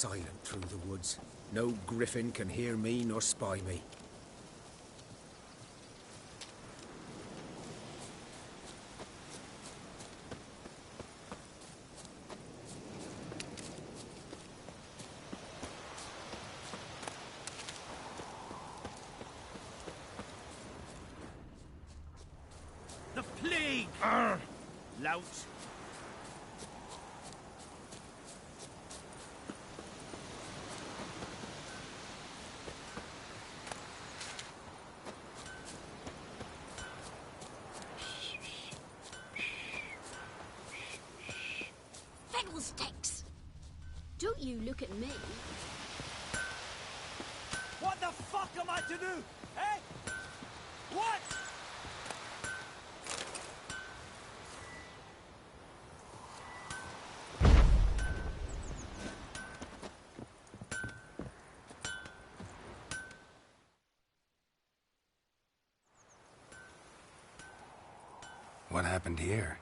silent through the woods. No griffin can hear me nor spy me. The plague! Lout. Fiddlesticks! Don't you look at me. What the fuck am I to do? Eh? What? What happened here?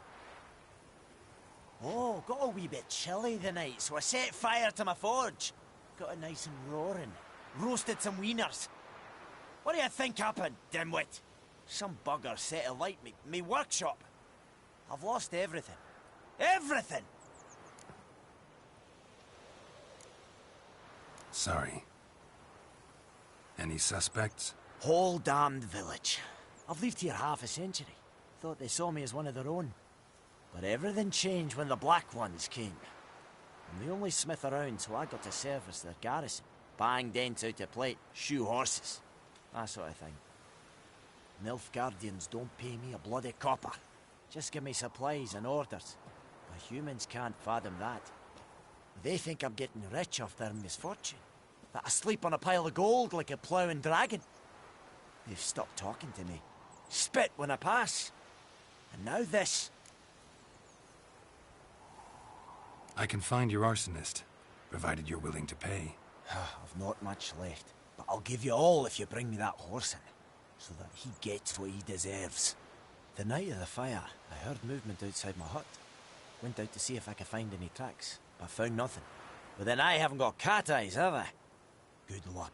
Oh, got a wee bit chilly the night, so I set fire to my forge. Got it nice and roaring. Roasted some wieners. What do you think happened, dimwit? Some bugger set alight me workshop. I've lost everything. Everything! Sorry. Any suspects? Whole damned village. I've lived here half a century. Thought they saw me as one of their own. But everything changed when the Black Ones came. I'm the only smith around, so I got to service their garrison. Bang dents out of plate, shoe horses. That sort of thing. Nilfgaardians don't pay me a bloody copper. Just give me supplies and orders. But humans can't fathom that. They think I'm getting rich off their misfortune. That I sleep on a pile of gold like a ploughing dragon. They've stopped talking to me. Spit when I pass. And now this. I can find your arsonist, provided you're willing to pay. I've not much left, but I'll give you all if you bring me that horse in, so that he gets what he deserves. The night of the fire, I heard movement outside my hut. Went out to see if I could find any tracks, but found nothing. But then I haven't got cat eyes, have I? Good luck.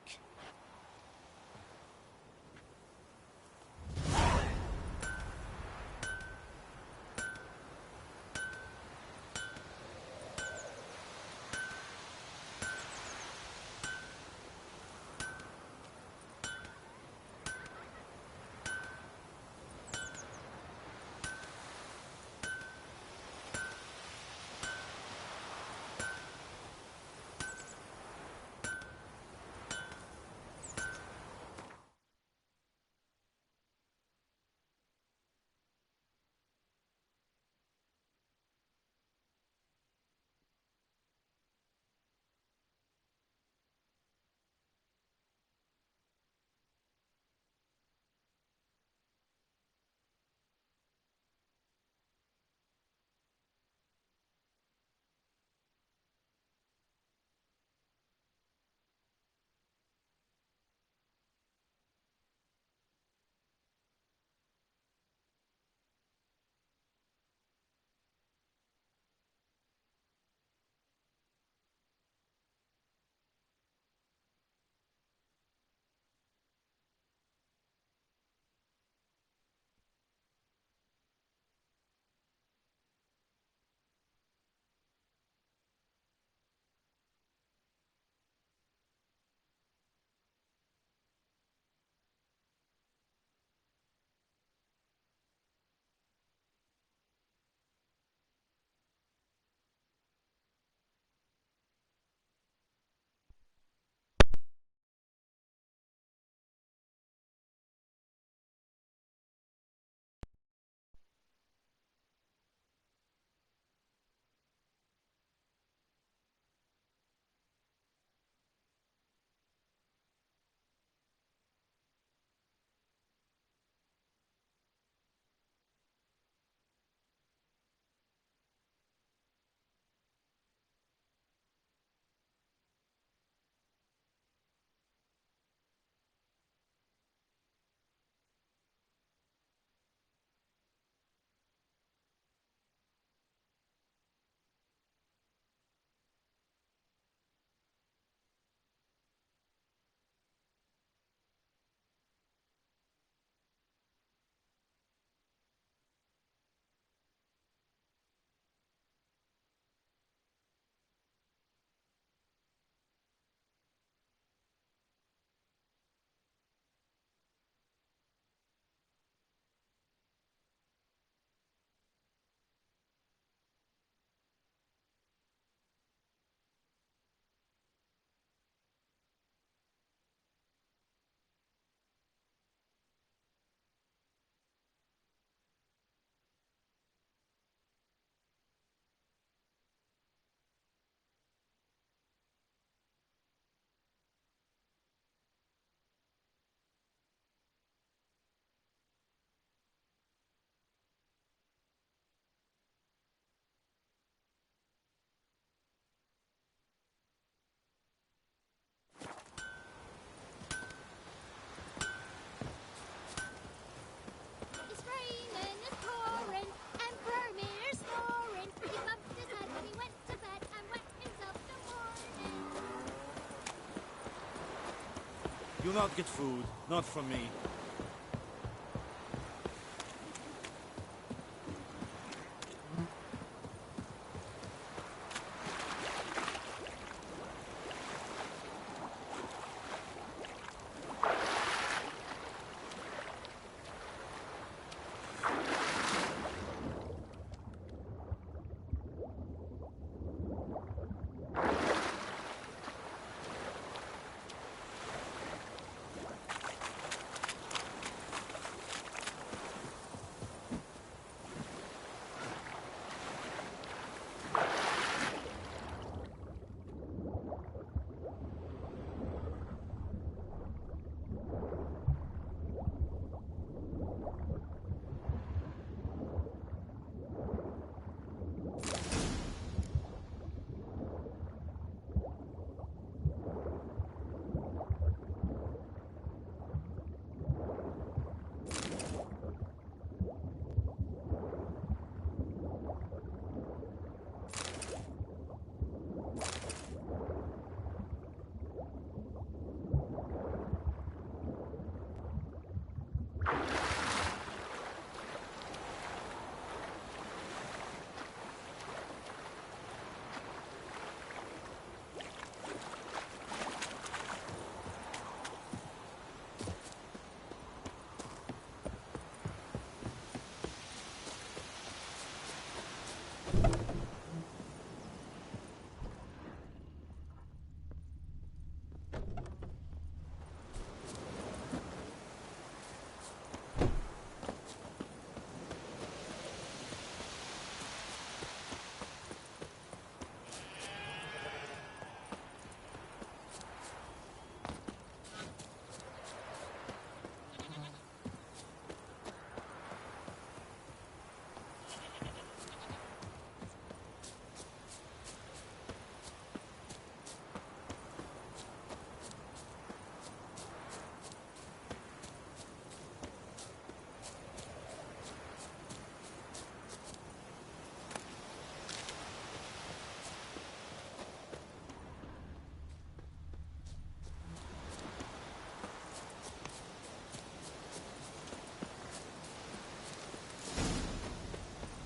do not get food. Not from me.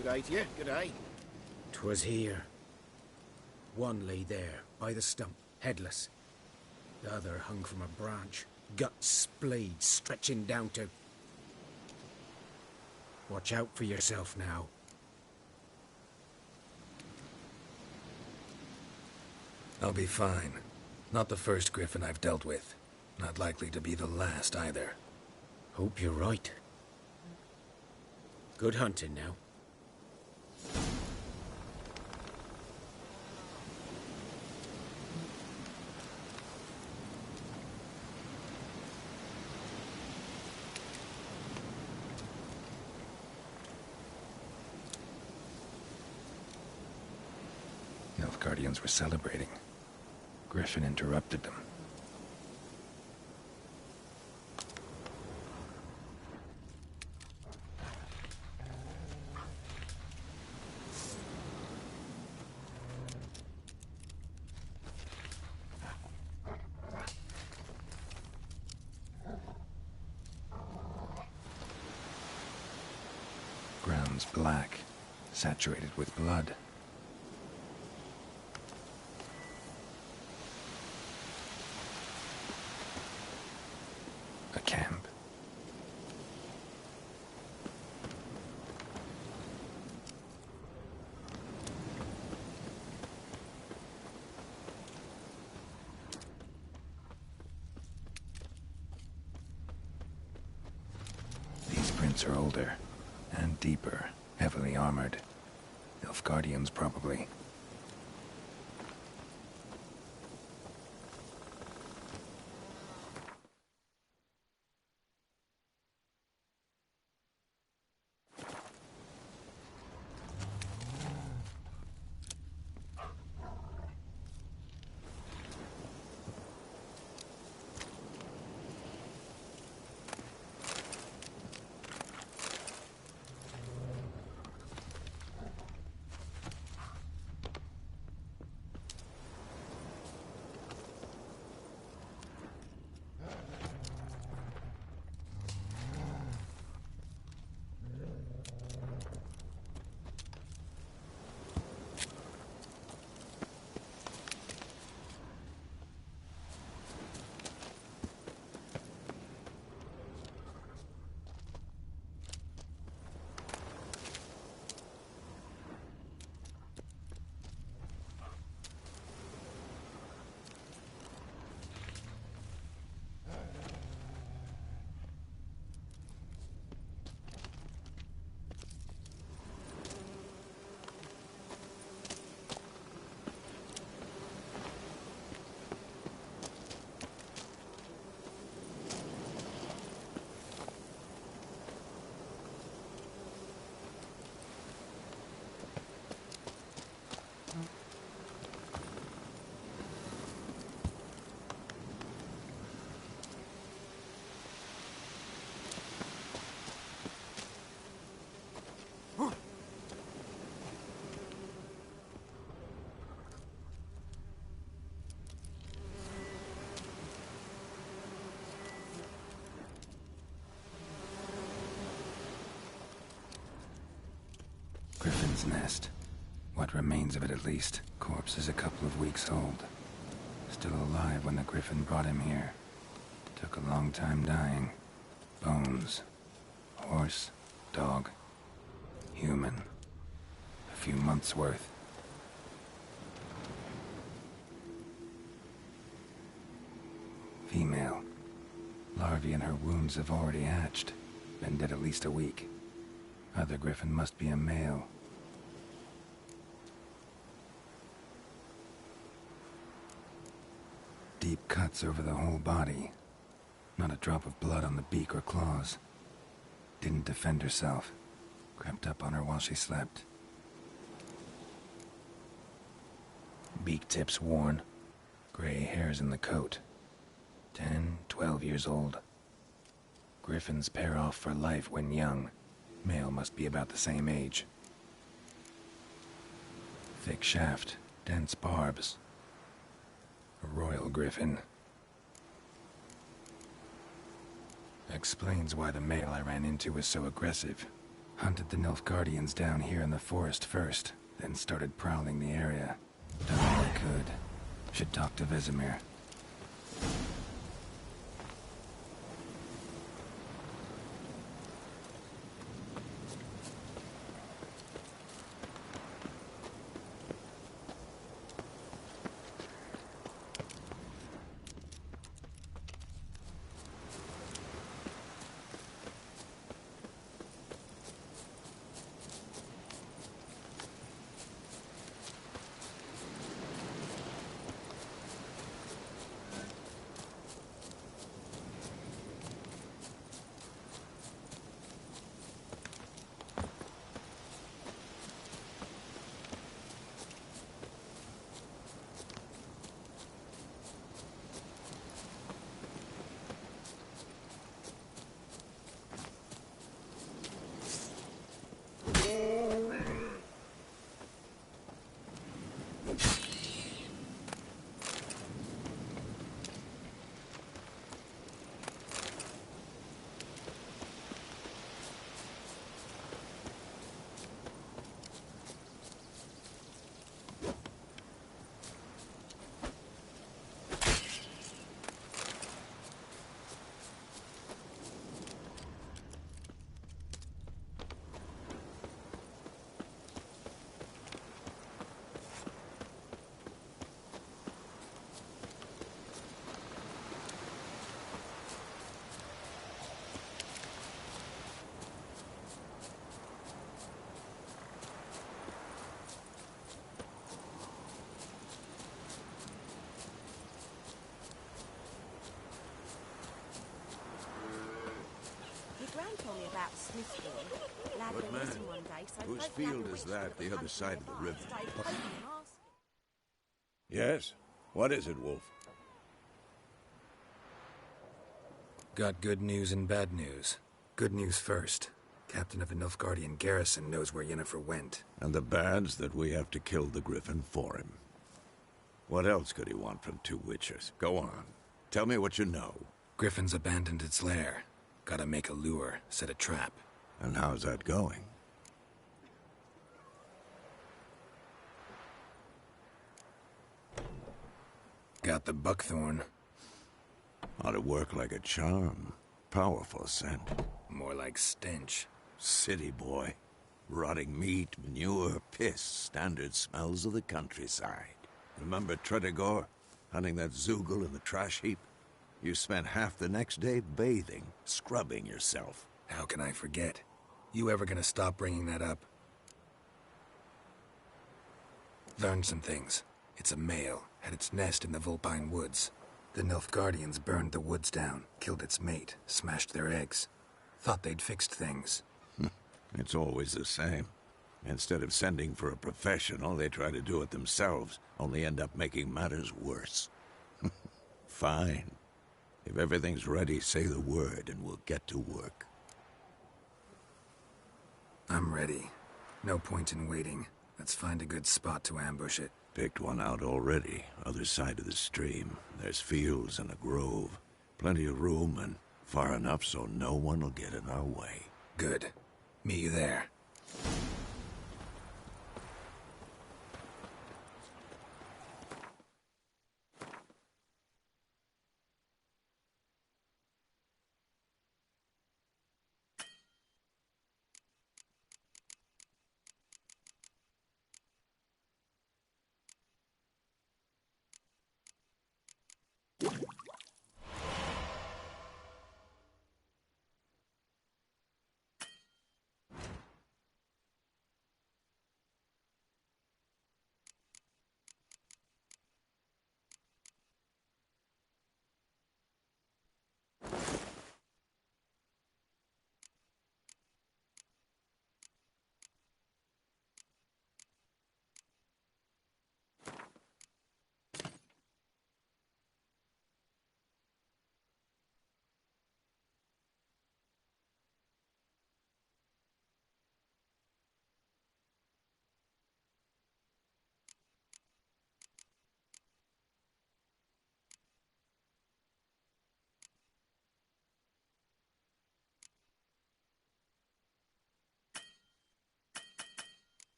Good eye to you, good eye. 'Twas here. One lay there, by the stump, headless. The other hung from a branch, guts splayed, stretching down to... Watch out for yourself now. I'll be fine. Not the first griffin I've dealt with. Not likely to be the last, either. Hope you're right. Good hunting now. Nilfgaardians were celebrating. Griffin interrupted them. Ground's black, saturated with blood. A camp. These prints are older and deeper, heavily armored. Nilfgaardians, probably. griffin's nest. What remains of it, at least. Corpse is a couple of weeks old. Still alive when the griffin brought him here. Took a long time dying. Bones. Horse. Dog. Human. A few months' worth. Female. Larvae in her wounds have already hatched. Been dead at least a week. Other griffin must be a male. Deep cuts over the whole body. Not a drop of blood on the beak or claws. Didn't defend herself. Crept up on her while she slept. Beak tips worn. Gray hairs in the coat. 10, 12 years old. Griffins pair off for life when young. Male must be about the same age. Thick shaft, dense barbs. A royal griffin. Explains why the male I ran into was so aggressive. Hunted the Nilfgaardians down here in the forest first, then started prowling the area. Done all I could. Should talk to Vesemir. told me about Smithfield. Lad Good went man. missing one day, so Whose both field lad is and that, witch the took other a side of the hunting river? advice, stayed home and asked. Yes? What is it, Wolf? Got good news and bad news. Good news first. Captain of the Nilfgaardian garrison knows where Yennefer went. And the bad's that we have to kill the Griffin for him. What else could he want from two witches? Go on. Tell me what you know. Griffin's abandoned its lair. Gotta make a lure, set a trap. And how's that going? Got the buckthorn. Ought to work like a charm. Powerful scent. More like stench. City boy. Rotting meat, manure, piss. Standard smells of the countryside. Remember Tretogor? Hunting that Zoogle in the trash heap? You spent half the next day bathing, scrubbing yourself. How can I forget? You ever gonna stop bringing that up? Learned some things. It's a male, had its nest in the Vulpine Woods. The Nilfgaardians burned the woods down, killed its mate, smashed their eggs. Thought they'd fixed things. It's always the same. Instead of sending for a professional, they try to do it themselves, only end up making matters worse. Fine. If everything's ready, say the word and we'll get to work. I'm ready. No point in waiting. Let's find a good spot to ambush it. Picked one out already, other side of the stream. There's fields and a grove. Plenty of room and far enough so no one will get in our way. Good. Meet you there.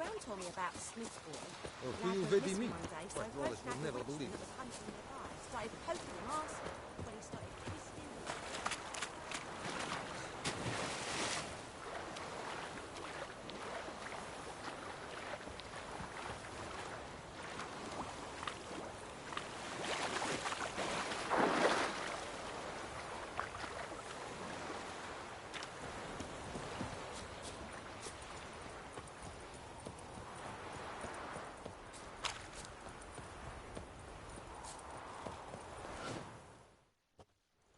John told me about the Smith boy. Oh, Lad you went very missing mean. one day, so But I Wallace first will nagged the never witch believe that it. was hunting the guy. Started poking him asking, but he started twisting.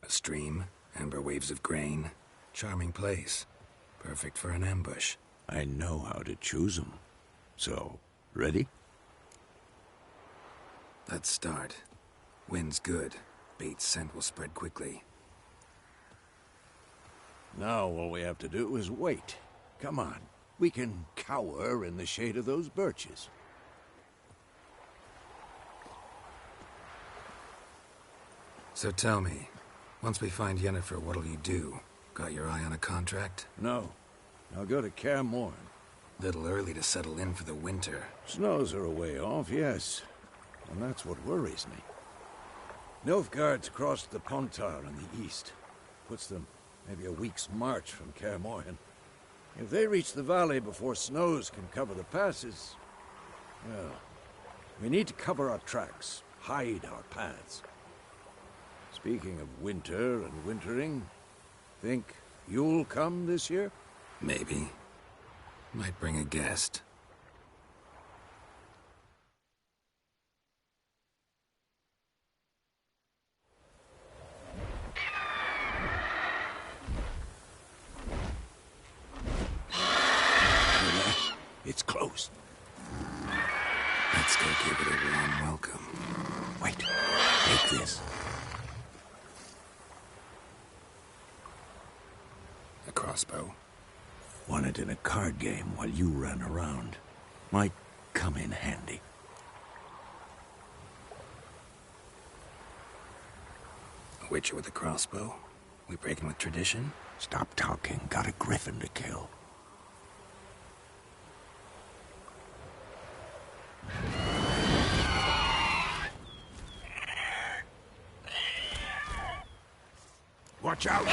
A stream, amber waves of grain. Charming place. Perfect for an ambush. I know how to choose 'em. So, ready? Let's start. Wind's good. Bait's scent will spread quickly. Now all we have to do is wait. Come on. We can cower in the shade of those birches. So tell me, once we find Yennefer, what'll you do? Got your eye on a contract? No. I'll go to Kaer Morhen. Little early to settle in for the winter. Snows are a way off, yes. And that's what worries me. Nilfgaard's crossed the Pontar in the east. Puts them maybe a week's march from Kaer Morhen. If they reach the valley before snows can cover the passes, well, we need to cover our tracks, hide our paths. Speaking of winter and wintering, think you'll come this year? Maybe. Might bring a guest. It's close. Let's go give it a warm welcome. Wait, take this. A crossbow. Won it in a card game while you ran around. Might come in handy. A witcher with a crossbow? We breaking with tradition? Stop talking. Got a griffin to kill. Watch out!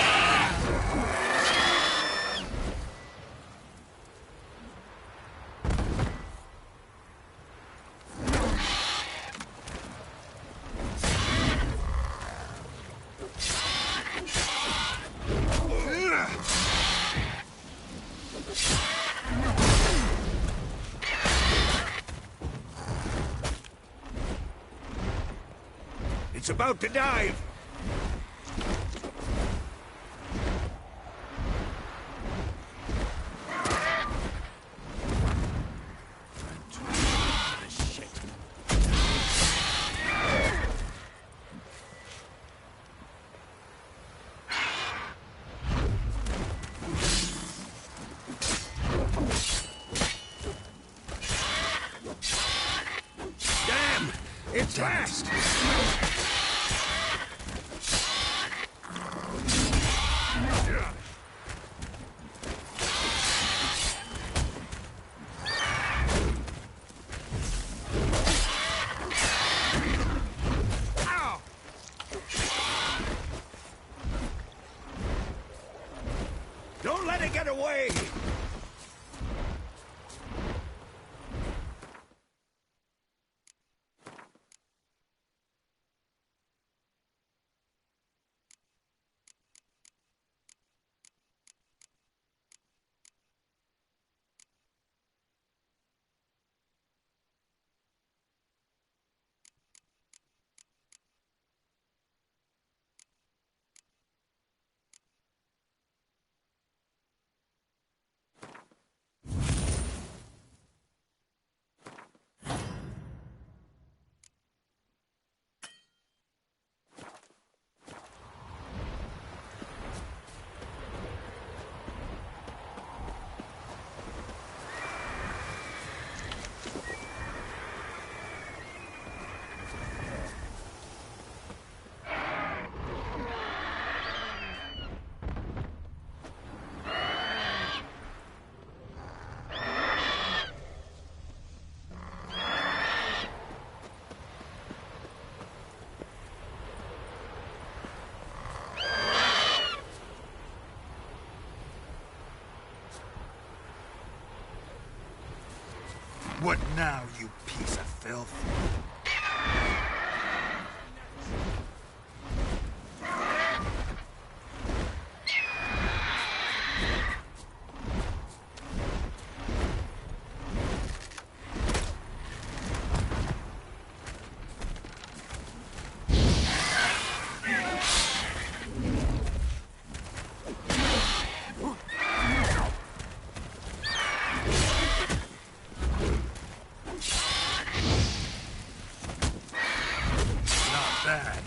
It's about to dive! Damn! It's fast! Ow! Don't let it get away! What now, you piece of filth? Bad.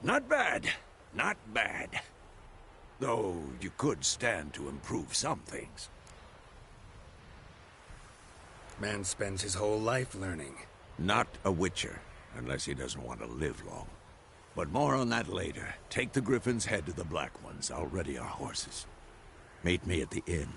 Not bad. Not bad. Though you could stand to improve some things. Man spends his whole life learning. Not a witcher, unless he doesn't want to live long. But more on that later. Take the Griffin's head to the Black Ones. I'll ready our horses. Meet me at the inn.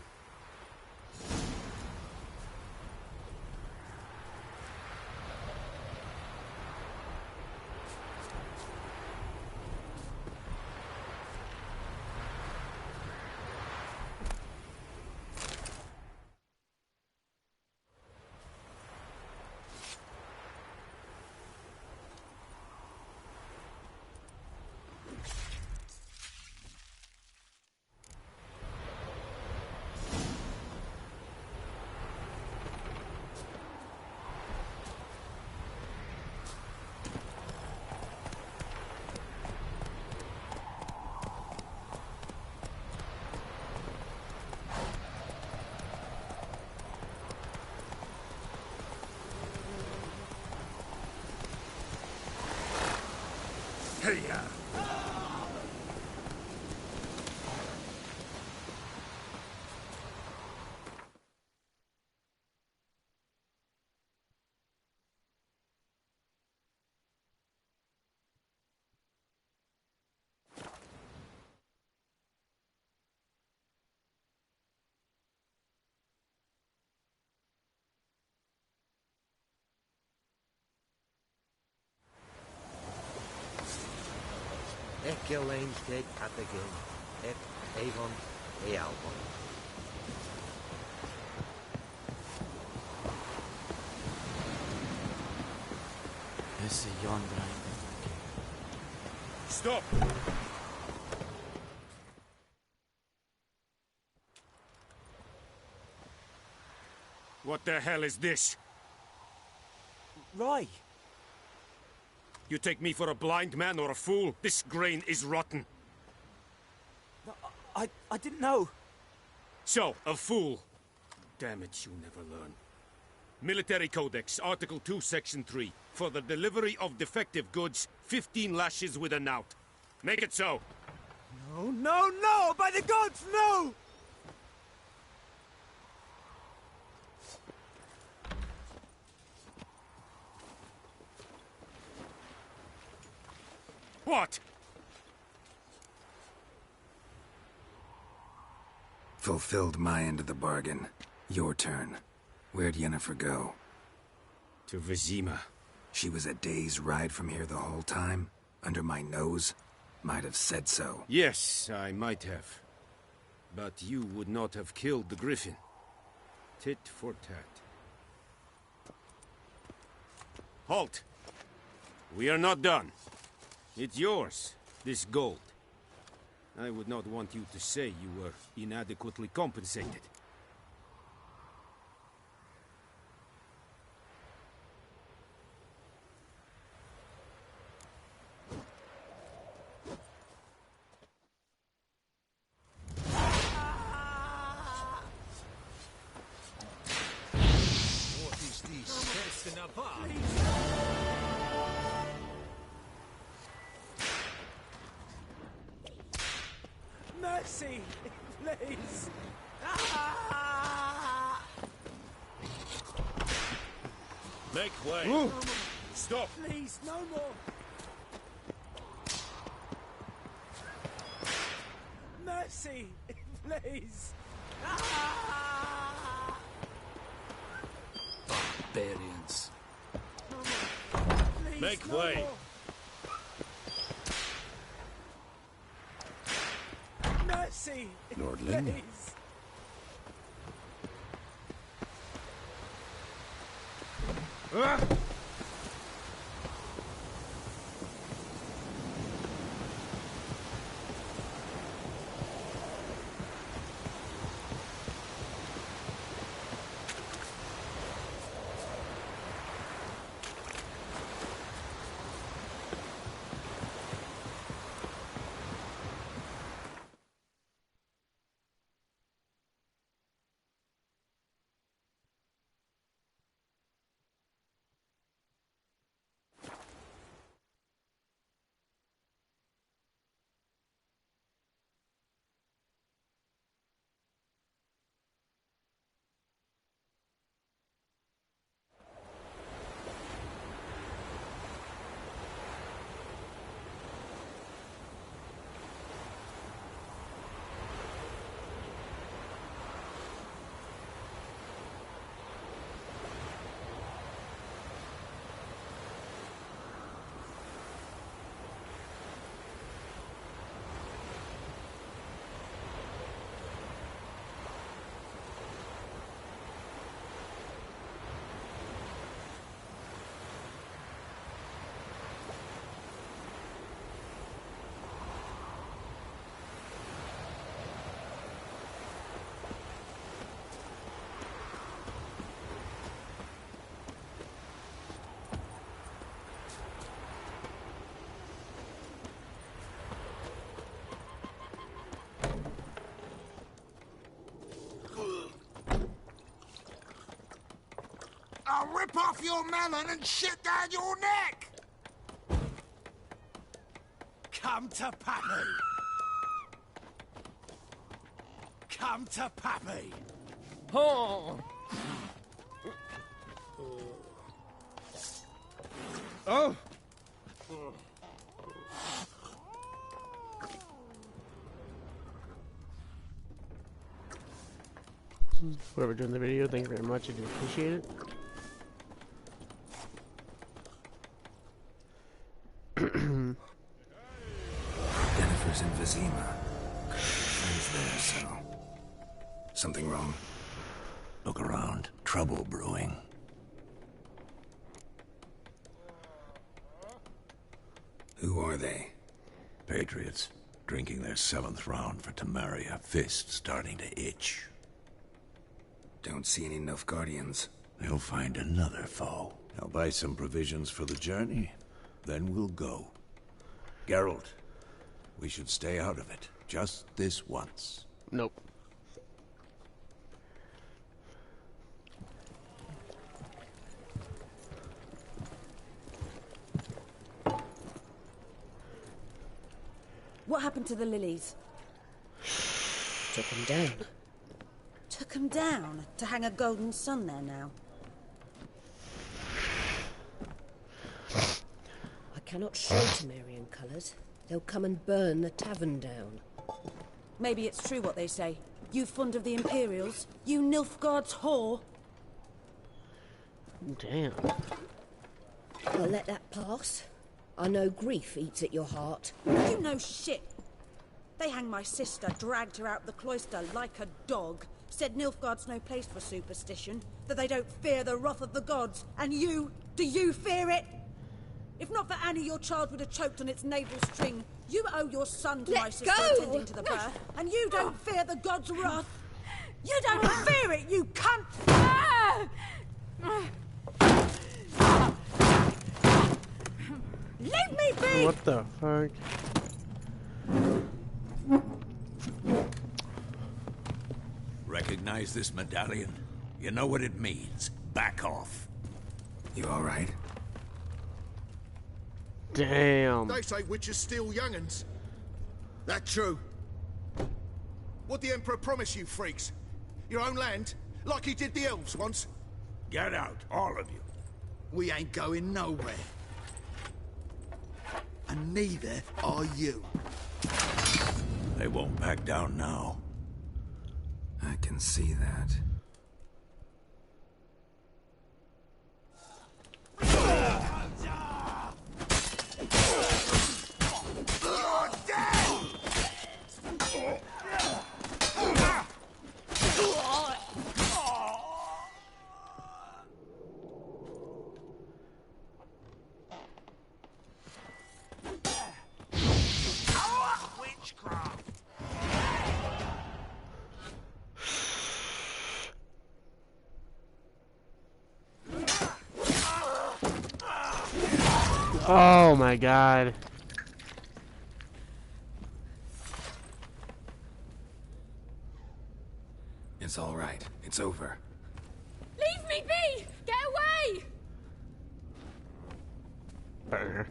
Hey-ya! Gillaine's dead at the Gill. Avon, Albon. This is yonder. Stop! What the hell is this? Roy! You take me for a blind man or a fool? This grain is rotten. I didn't know. So, a fool. Damn it, you never learn. Military Codex, Article 2, Section 3. For the delivery of defective goods, 15 lashes with a knout. Make it so. No, no, no! By the gods, no! What? Fulfilled my end of the bargain. Your turn. Where'd Yennefer go? To Vizima. She was a day's ride from here the whole time? Under my nose? Might have said so. Yes, I might have. But you would not have killed the Griffin. Tit for tat. Halt! We are not done. It's yours, this gold. I would not want you to say you were inadequately compensated. apart. Mercy, please. Ah! Make way. Ooh. Stop. Please, no more. Mercy, please. Ah! Barbarians. Please, Make no way. more. Mercy, Lordling? please. I'll rip off your melon and shit down your neck! Come to Pappy. Come to Pappy. Oh! Oh! Whoever doing the video, thank you very much. I do appreciate it. Jennifer's in Vizima. Friends there, so... Something wrong? Look around. Trouble brewing. Who are they? Patriots. Drinking their 7th round for Tamaria. Fist starting to itch. Don't see any Nilfgaardians. They'll find another foe. I'll buy some provisions for the journey. Then we'll go. Geralt, we should stay out of it. Just this once. Nope. What happened to the lilies? Took them down. Took them down to hang a golden sun there now. I cannot show Temerian colours. They'll come and burn the tavern down. Maybe it's true what they say. You fond of the Imperials? You Nilfgaard's whore? Damn. I'll let that pass. I know grief eats at your heart. You know shit. They hanged my sister, dragged her out the cloister like a dog. Said Nilfgaard's no place for superstition, that they don't fear the wrath of the gods. And you, do you fear it? If not for Annie, your child would have choked on its navel string. You owe your son to Let my sister go! attending to the birth, and you don't fear the gods' wrath. You don't fear it, you cunt! Leave me be! What the fuck? Recognize this medallion? You know what it means. Back off. You alright? Damn. They say witches steal young'uns. That true? What the Emperor promise you, freaks? Your own land? Like he did the elves once? Get out, all of you. We ain't going nowhere. And neither are you. They won't back down now. I can see that. Oh my god. It's all right. It's over. Leave me be! Get away! Burner.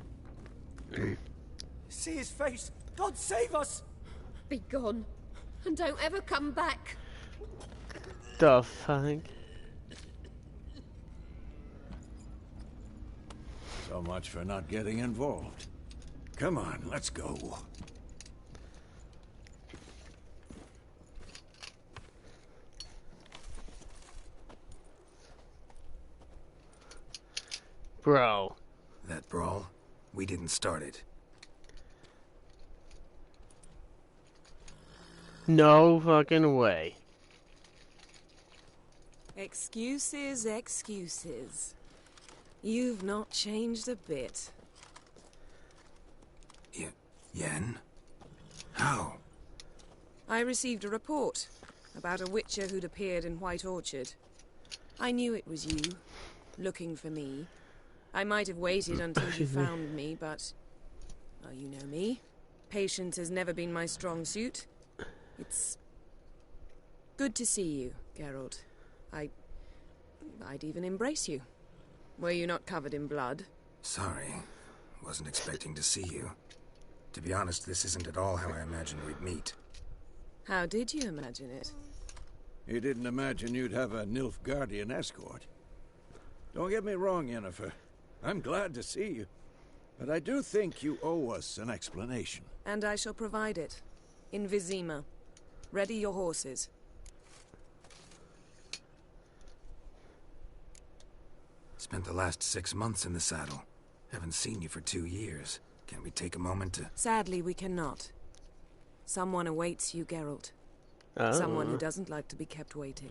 See his face! God save us! Be gone. And don't ever come back. The fuck? So much for not getting involved. Come on, let's go. Bro. That brawl, we didn't start it. No fucking way. Excuses, excuses. You've not changed a bit. Yen? How? I received a report about a witcher who'd appeared in White Orchard. I knew it was you, looking for me. I might have waited until you found me, but... well, you know me. Patience has never been my strong suit. It's... good to see you, Geralt. I'd even embrace you. Were you not covered in blood? Sorry. Wasn't expecting to see you. To be honest, this isn't at all how I imagined we'd meet. How did you imagine it? You didn't imagine you'd have a Nilfgaardian escort. Don't get me wrong, Yennefer. I'm glad to see you. But I do think you owe us an explanation. And I shall provide it. In Vizima. Ready your horses. Spent the last 6 months in the saddle. Haven't seen you for 2 years. Can we take a moment to... Sadly, we cannot. Someone awaits you, Geralt. Oh. Someone who doesn't like to be kept waiting.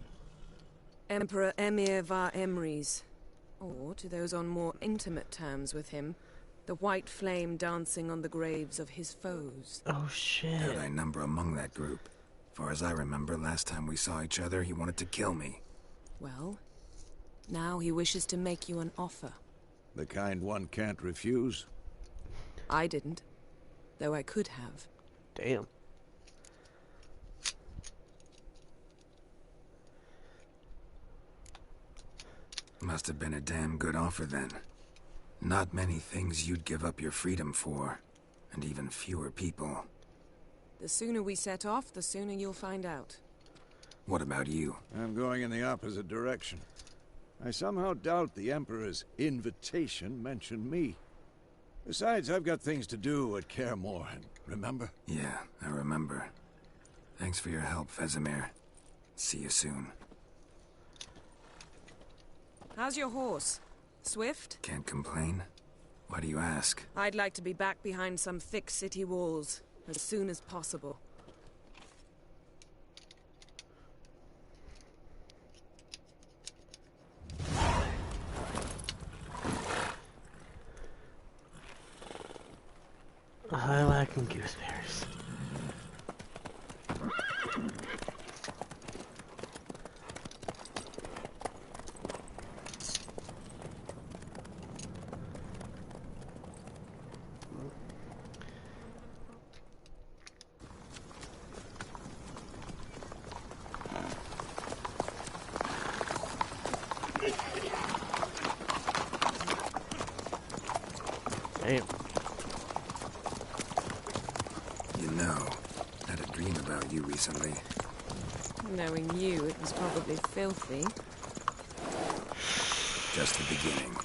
Emperor Emir var Emrys. Or, to those on more intimate terms with him, the white flame dancing on the graves of his foes. Oh shit. Could I number among that group? Far as I remember, last time we saw each other, he wanted to kill me. Well, now he wishes to make you an offer. The kind one can't refuse? I didn't, though I could have. Damn. Must have been a damn good offer then. Not many things you'd give up your freedom for, and even fewer people. The sooner we set off, the sooner you'll find out. What about you? I'm going in the opposite direction. I somehow doubt the Emperor's invitation mentioned me. Besides, I've got things to do at Kaer Morhen, remember? Yeah, I remember. Thanks for your help, Vesemir. See you soon. How's your horse? Swift? Can't complain. Why do you ask? I'd like to be back behind some thick city walls as soon as possible. I like gooseberries. recently. Knowing you, it was probably filthy. Just the beginning.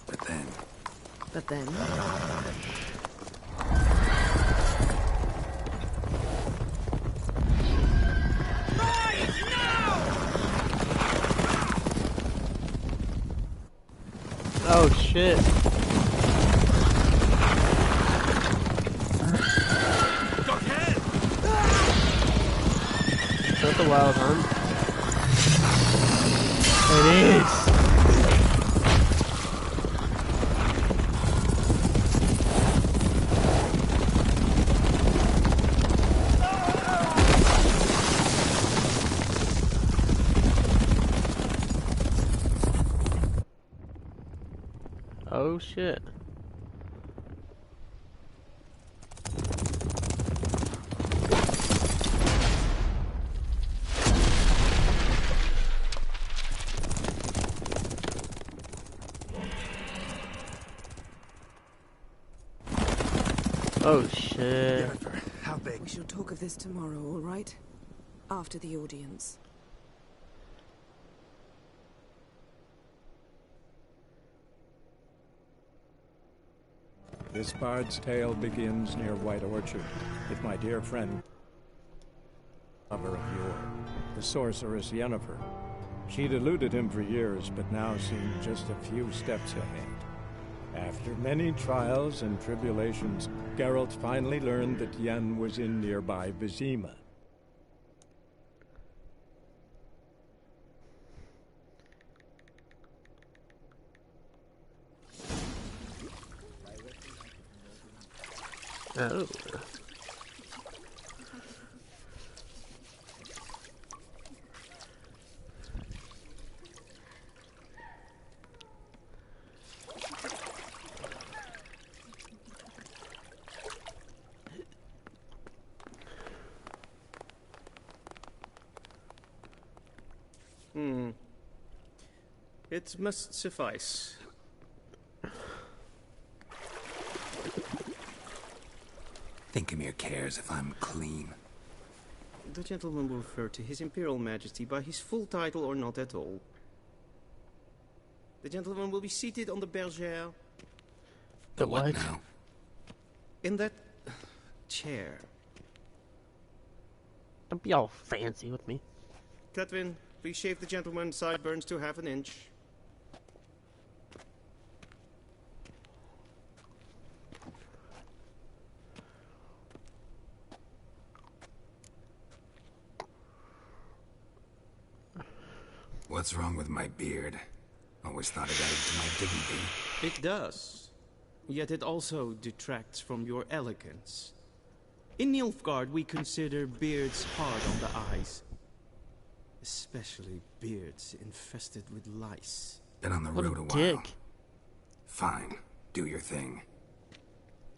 But then... But then? Oh shit. Is that the wild hunt? It is. Oh shit. Oh shit. Jennifer, how big? We shall talk of this tomorrow, all right? After the audience. This bard's tale begins near White Orchard, with my dear friend, lover of yore, the sorceress Yennefer. She'd eluded him for years, but now seemed just a few steps ahead. After many trials and tribulations, Geralt finally learned that Yen was in nearby Vizima. Oh. It must suffice. Thinkemere cares if I'm clean. The gentleman will refer to His Imperial Majesty by his full title or not at all. The gentleman will be seated on the bergère. The what? Now? In that chair. Don't be all fancy with me. Cletwin, please shave the gentleman's sideburns to half an inch. What's wrong with my beard? Always thought it added to my dignity. It does. Yet it also detracts from your elegance. In Nilfgaard, we consider beards hard on the eyes. Especially beards infested with lice. Been on the What road a a while. dick. Fine. Do your thing.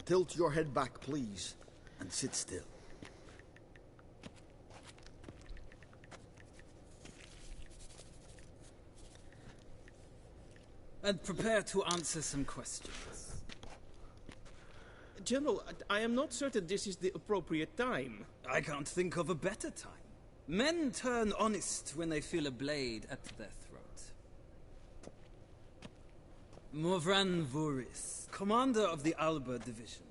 Tilt your head back, please, and sit still. And prepare to answer some questions. General, I am not certain this is the appropriate time. I can't think of a better time. Men turn honest when they feel a blade at their throat. Morvran Voorhis, commander of the Alba Division.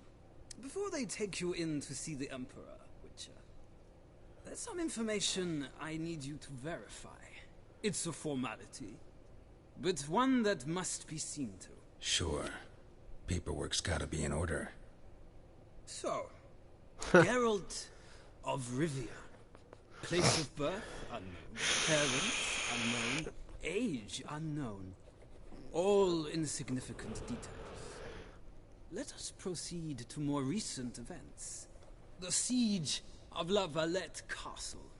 Before they take you in to see the Emperor, Witcher, there's some information I need you to verify. It's a formality, but one that must be seen to. Sure. Paperwork's gotta be in order. So, Geralt of Rivia. Place of birth, unknown. Parents, unknown. Age, unknown. All insignificant details. Let us proceed to more recent events. The siege of La Valette Castle.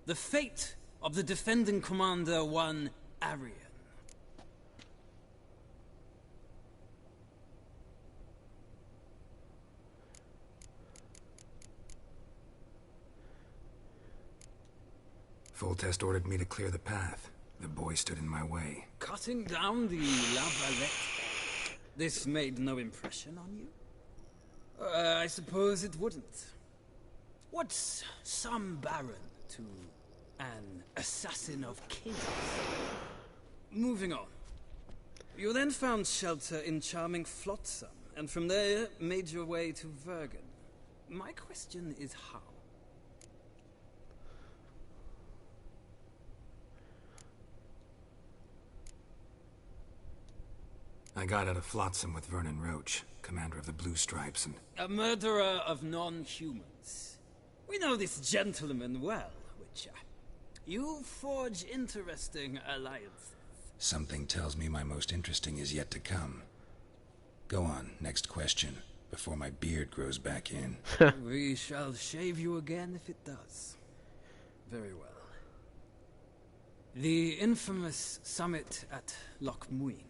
The fate of the defending commander, one Arian. Foltest ordered me to clear the path. The boy stood in my way. Cutting down the La Valette. This made no impression on you? I suppose it wouldn't. What's some baron to an assassin of kings? Moving on. You then found shelter in charming Flotsam, and from there made your way to Vergen. My question is how? I got out of Flotsam with Vernon Roach, commander of the Blue Stripes, and... A murderer of non-humans. We know this gentleman well, Witcher. You forge interesting alliances. Something tells me my most interesting is yet to come. Go on, next question, before my beard grows back in. We shall shave you again if it does. Very well. The infamous summit at Loch Muin.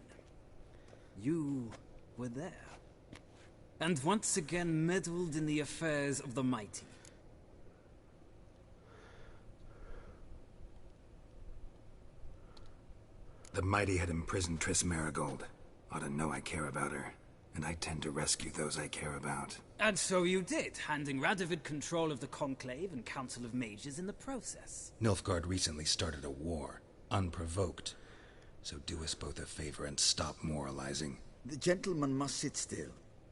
You were there. And once again meddled in the affairs of the mighty. The mighty had imprisoned Triss Merigold. Ought to know I care about her, and I tend to rescue those I care about. And so you did, handing Radovid control of the Conclave and Council of Mages in the process. Nilfgaard recently started a war, unprovoked. So do us both a favor and stop moralizing. The gentleman must sit still.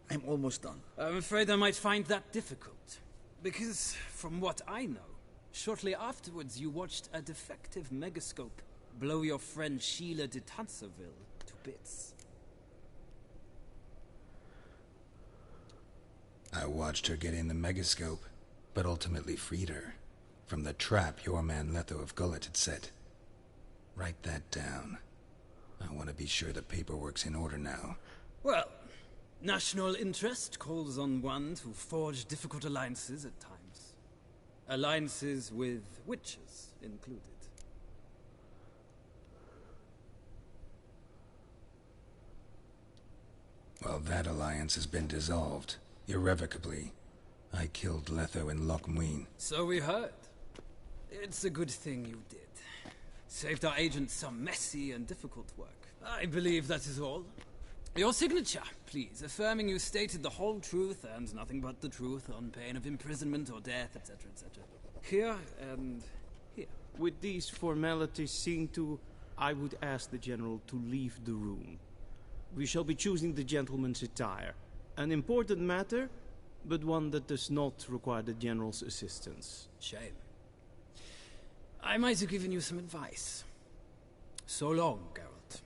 I'm almost done. I'm afraid I might find that difficult. Because, from what I know, shortly afterwards you watched a defective megascope blow your friend Sheila de Tanserville to bits. I watched her get in the megascope, but ultimately freed her from the trap your man Letho of Gullet had set. Write that down. I want to be sure the paperwork's in order now. Well, national interest calls on one to forge difficult alliances at times. Alliances with witches included. Well, that alliance has been dissolved, irrevocably. I killed Letho in Loch Muin. So we heard. It's a good thing you did. Saved our agent some messy and difficult work. I believe that is all. Your signature, please, affirming you stated the whole truth and nothing but the truth on pain of imprisonment or death, etc., etc. Here and here. With these formalities seen to, I would ask the General to leave the room. We shall be choosing the gentleman's attire. An important matter, but one that does not require the General's assistance. Shame. I might have given you some advice. So long, Geralt.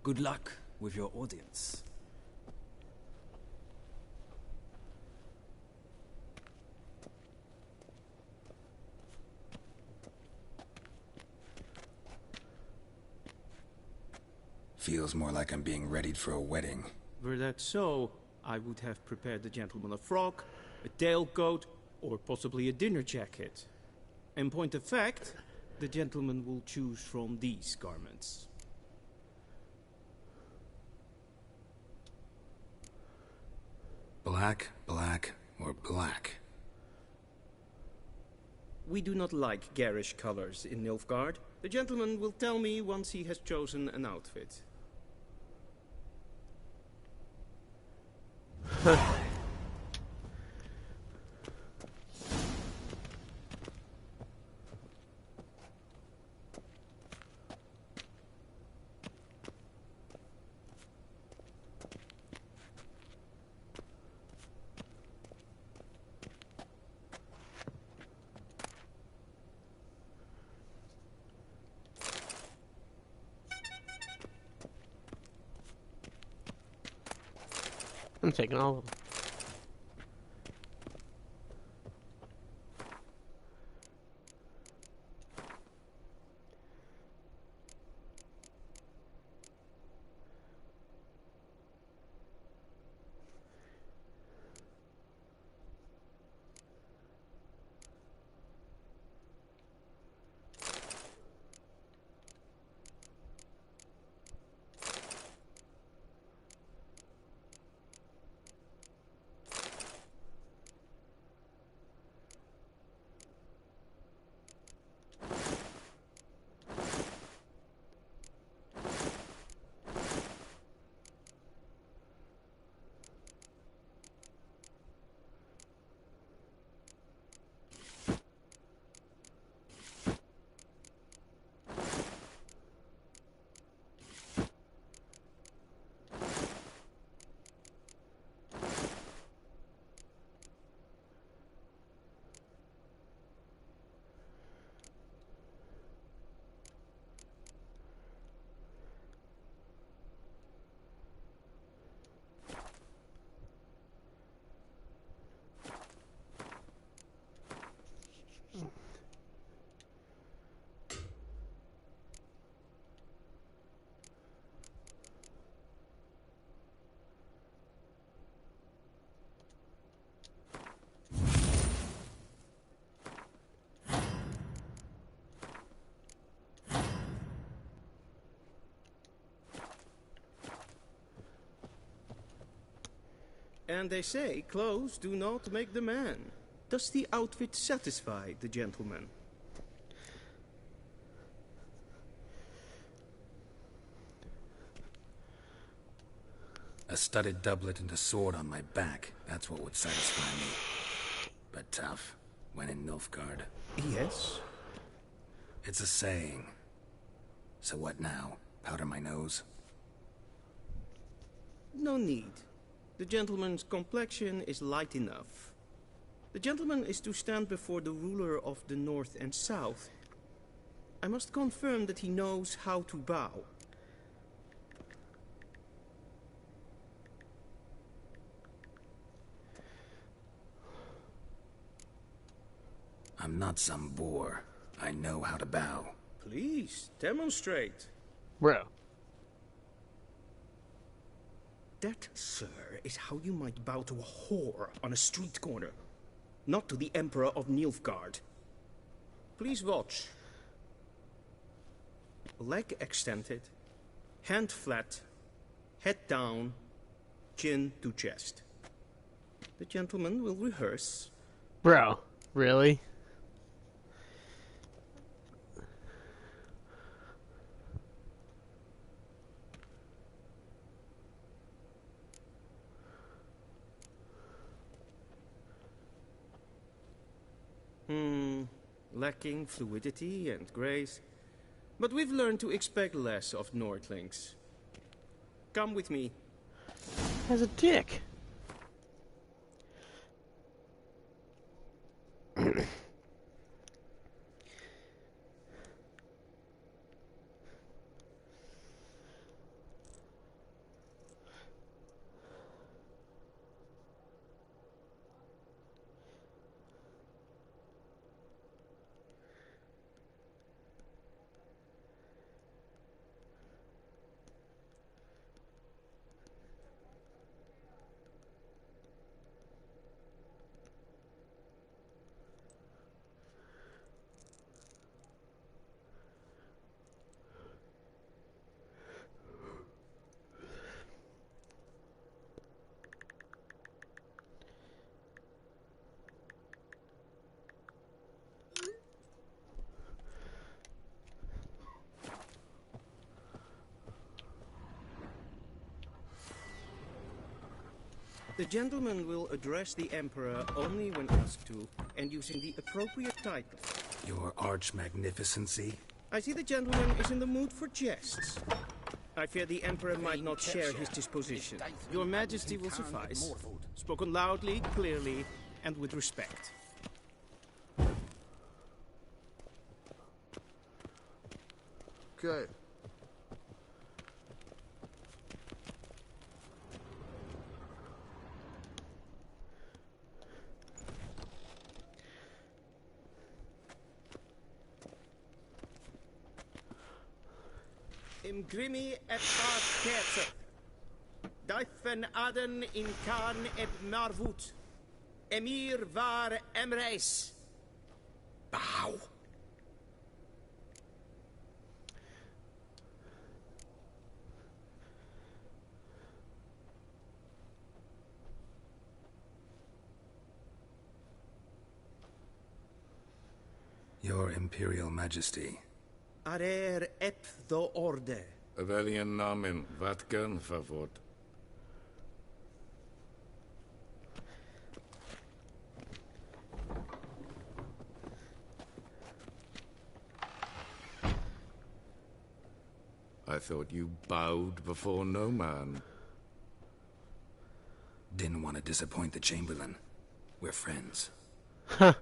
Good luck with your audience. Feels more like I'm being readied for a wedding. Were that so, I would have prepared the gentleman a frock, a tailcoat, or possibly a dinner jacket. In point of fact, the gentleman will choose from these garments. Black, black, or black? We do not like garish colors in Nilfgaard. The gentleman will tell me once he has chosen an outfit. I'm taking all of them. And they say clothes do not make the man. Does the outfit satisfy the gentleman? A studded doublet and a sword on my back. That's what would satisfy me. But tough, when in Nilfgaard. Yes? It's a saying. So what now? Powder my nose? No need. The gentleman's complexion is light enough. The gentleman is to stand before the ruler of the North and South. I must confirm that he knows how to bow. I'm not some boor. I know how to bow. Please, demonstrate. Bro. That, sir, is how you might bow to a whore on a street corner. Not to the Emperor of Nilfgaard. Please watch. Leg extended, hand flat, head down, chin to chest. The gentleman will rehearse. Bro, really? Lacking fluidity and grace. But we've learned to expect less of Nordlings. Come with me. Has a dick. The gentleman will address the Emperor only when asked to, and using the appropriate title. Your arch-magnificency? I see the gentleman is in the mood for jests. I fear the Emperor might not share his disposition. Your Majesty will suffice. Spoken loudly, clearly, and with respect. Okay. Im grimi et hart kerzer. Daifen aden in Khan et Marvut. Emir var Emreis. Bow. Your Imperial Majesty. Arer ep the orde. Welchen Namen? Wat gern favort? I thought you bowed before no man. Didn't want to disappoint the Chamberlain. We're friends. Huh.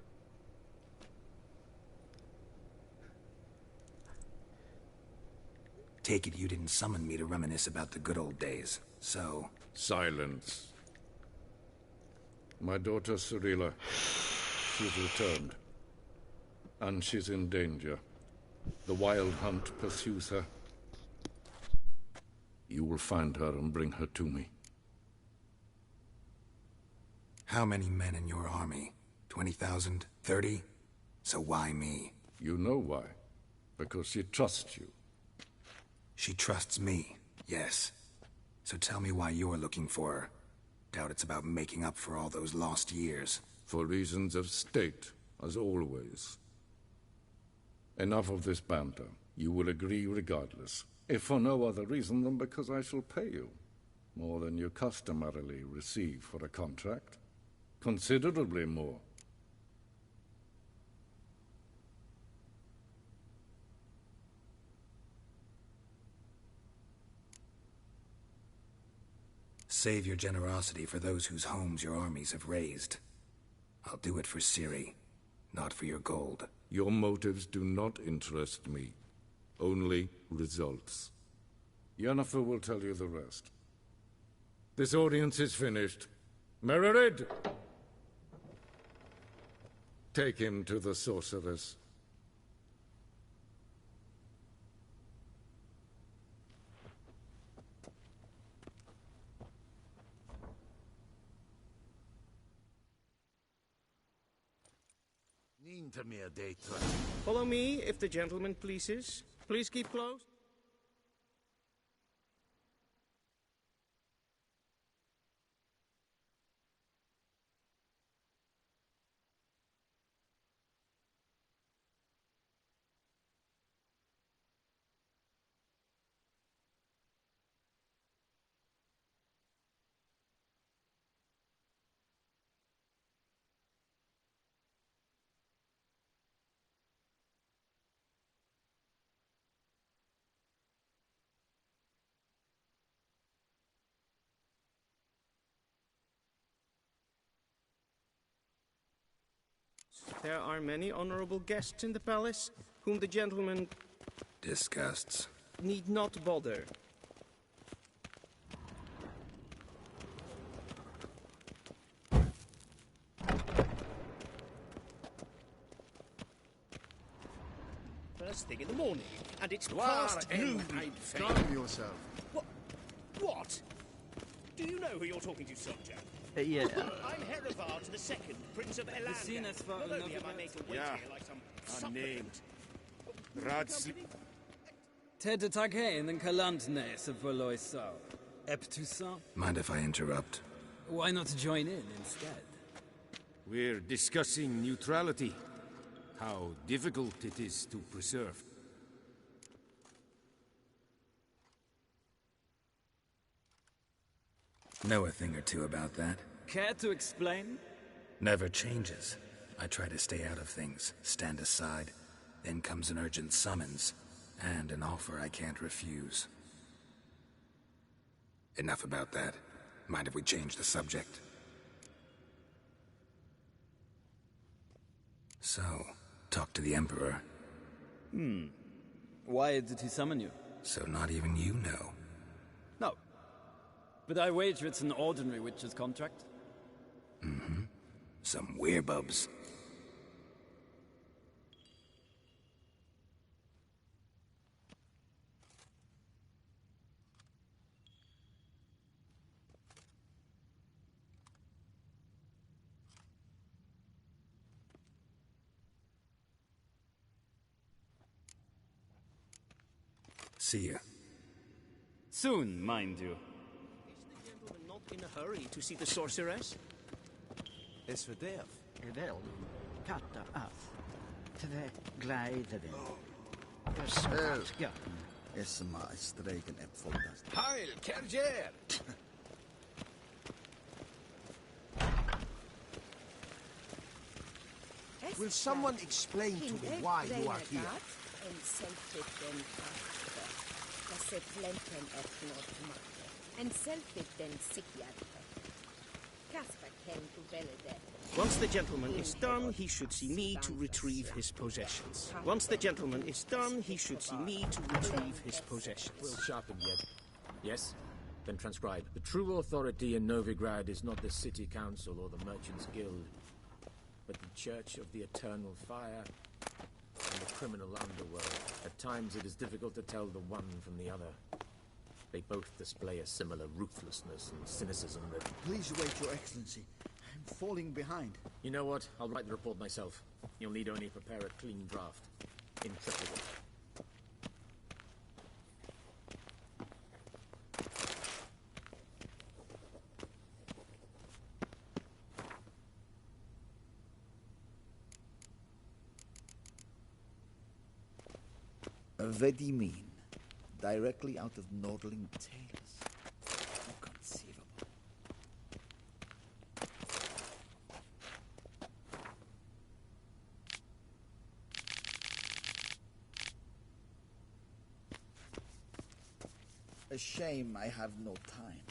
Take it you didn't summon me to reminisce about the good old days, so... Silence. My daughter Cirilla, she's returned. And she's in danger. The Wild Hunt pursues her. You will find her and bring her to me. How many men in your army? 20,000? 30? So why me? You know why. Because she trusts you. She trusts me, yes. So tell me why you're looking for her. Doubt it's about making up for all those lost years. For reasons of state, as always. Enough of this banter. You will agree regardless, if for no other reason than because I shall pay you. More than you customarily receive for a contract. Considerably more. Save your generosity for those whose homes your armies have razed. I'll do it for Ciri, not for your gold. Your motives do not interest me. Only results. Yennefer will tell you the rest. This audience is finished. Mererid! Take him to the sorceress. Follow me, if the gentleman pleases. Please keep close. There are many honorable guests in the palace, whom the gentleman Disgusts. need not bother. First thing in the morning, and it's War past noon. Calm yourself. What? Do you know who you're talking to, soldier? Yeah. I'm Herivard II, Prince of Elander. seen us for Not only another am I made to wait Yeah. here like some Unnamed. supplicant. Radsl... Ted Taghain and Kalantnes of Valoisau. Eptusan? Mind if I interrupt? Why not join in instead? We're discussing neutrality. How difficult it is to preserve. Know a thing or two about that. Care to explain? Never changes. I try to stay out of things, stand aside. Then comes an urgent summons, and an offer I can't refuse. Enough about that. Mind if we change the subject? So, talk to the Emperor. Why did he summon you? So not even you know. No. But I wager it's an ordinary witcher's contract. Mm-hmm. Some werebubs. See ya. Soon, mind you. Is the gentleman not in a hurry to see the sorceress? Is for Dev. Wel, katta af. Tve glijden in. Ja. Is maar streken ep volgast. Heil, Kerjer! Will someone explain to me why you are here? Once the gentleman is done, he should see me to retrieve his possessions. Once the gentleman is done, he should see me to retrieve his possessions. Will sharpen yet. Yes? Then transcribe. The true authority in Novigrad is not the city council or the merchants' guild, but the Church of the Eternal Fire and the criminal underworld. At times it is difficult to tell the one from the other. They both display a similar ruthlessness and cynicism that... Please wait, Your Excellency. I'm falling behind. You know what? I'll write the report myself. You'll need only prepare a clean draft. In triplicate. Vedimin. Directly out of Nordling Tales. Inconceivable. A shame I have no time.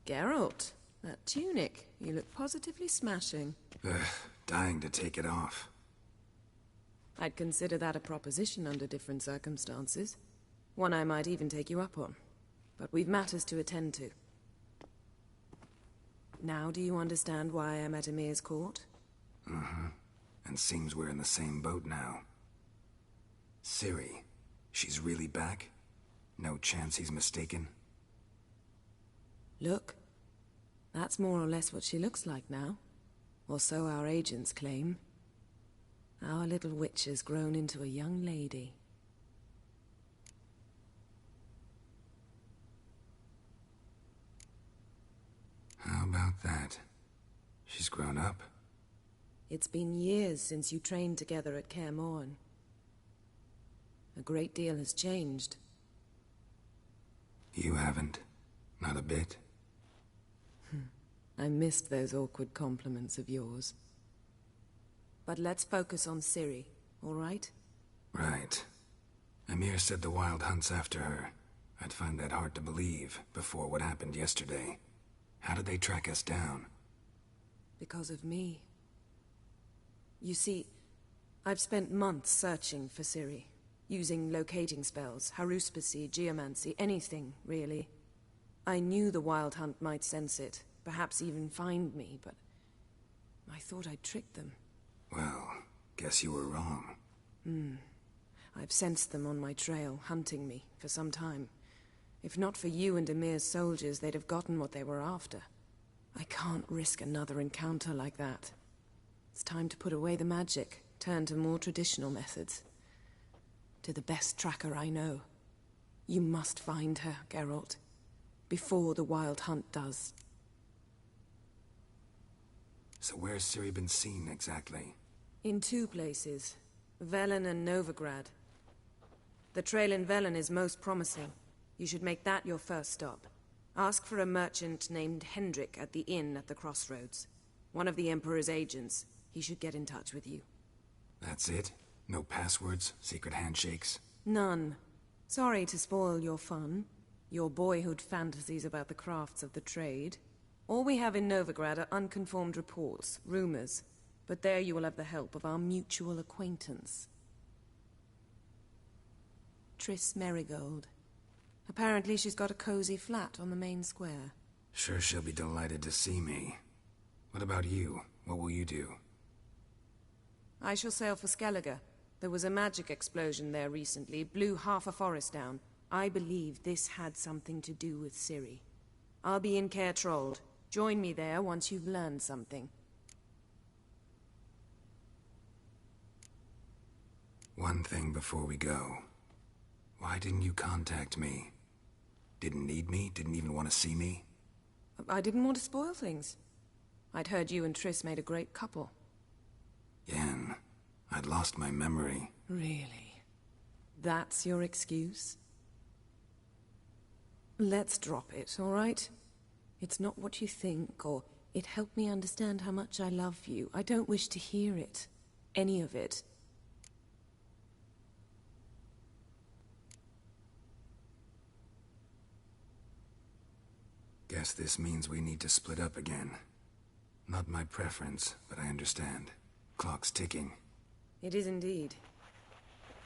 Geralt, that tunic. You look positively smashing. Dying to take it off. I'd consider that a proposition under different circumstances. One I might even take you up on. But we've matters to attend to. Now do you understand why I'm at Emir's court? Mm-hmm. And seems we're in the same boat now. Ciri, she's really back? No chance he's mistaken? Look. That's more or less what she looks like now. Or so our agents claim. Our little witch has grown into a young lady. How about that? She's grown up? It's been years since you trained together at Kaer Morhen. A great deal has changed. You haven't? Not a bit? I missed those awkward compliments of yours. But let's focus on Ciri, all right? Right. Emir said the Wild Hunt's after her. I'd find that hard to believe before what happened yesterday. How did they track us down? Because of me. You see, I've spent months searching for Ciri, using locating spells, haruspicy, geomancy, anything, really. I knew the Wild Hunt might sense it, perhaps even find me, but I thought I'd tricked them. Well, guess you were wrong. I've sensed them on my trail, hunting me, for some time. If not for you and Emir's soldiers, they'd have gotten what they were after. I can't risk another encounter like that. It's time to put away the magic, turn to more traditional methods. To the best tracker I know. You must find her, Geralt. Before the Wild Hunt does. So where's Ciri been seen, exactly? In two places. Velen and Novigrad. The trail in Velen is most promising. You should make that your first stop. Ask for a merchant named Hendrik at the inn at the crossroads. One of the Emperor's agents. He should get in touch with you. That's it? No passwords? Secret handshakes? None. Sorry to spoil your fun. Your boyhood fantasies about the crafts of the trade. All we have in Novigrad are unconfirmed reports, rumors. But there you will have the help of our mutual acquaintance. Triss Merigold. Apparently she's got a cozy flat on the main square. Sure she'll be delighted to see me. What about you? What will you do? I shall sail for Skellige. There was a magic explosion there recently, blew half a forest down. I believe this had something to do with Ciri. I'll be in Caer Trolde. Join me there once you've learned something. One thing before we go. Why didn't you contact me? Didn't need me? Didn't even want to see me? I didn't want to spoil things. I'd heard you and Triss made a great couple. Yen, I'd lost my memory. Really? That's your excuse? Let's drop it, all right? It's not what you think, or it helped me understand how much I love you. I don't wish to hear it. Any of it. Guess this means we need to split up again. Not my preference, but I understand. Clock's ticking. It is indeed.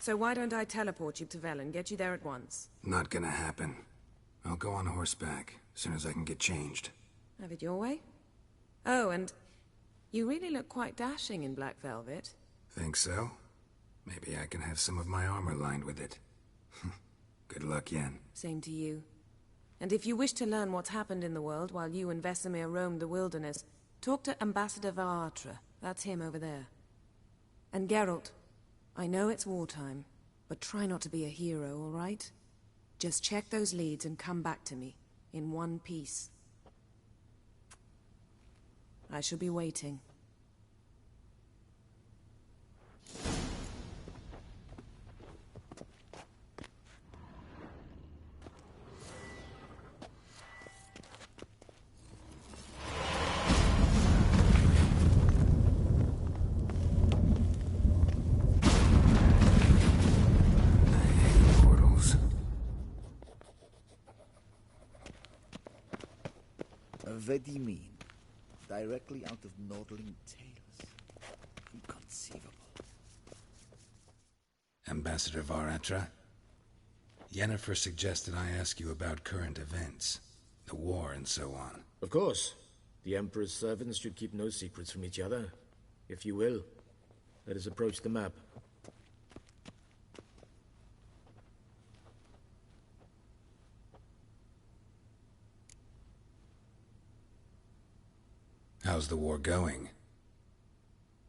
So why don't I teleport you to Velen, get you there at once? Not gonna happen. I'll go on horseback, as soon as I can get changed. Have it your way? Oh, and you really look quite dashing in black velvet. Think so? Maybe I can have some of my armor lined with it. Good luck, Yen. Same to you. And if you wish to learn what's happened in the world while you and Vesemir roamed the wilderness, talk to Ambassador Varatra. That's him over there. And Geralt, I know it's wartime, but try not to be a hero, all right? Just check those leads and come back to me, in one piece. I shall be waiting. Vedi mean? Directly out of Nordling tales. Inconceivable. Ambassador Varatra? Yennefer suggested I ask you about current events, the war and so on. Of course. The Emperor's servants should keep no secrets from each other. If you will, let us approach the map. How's the war going?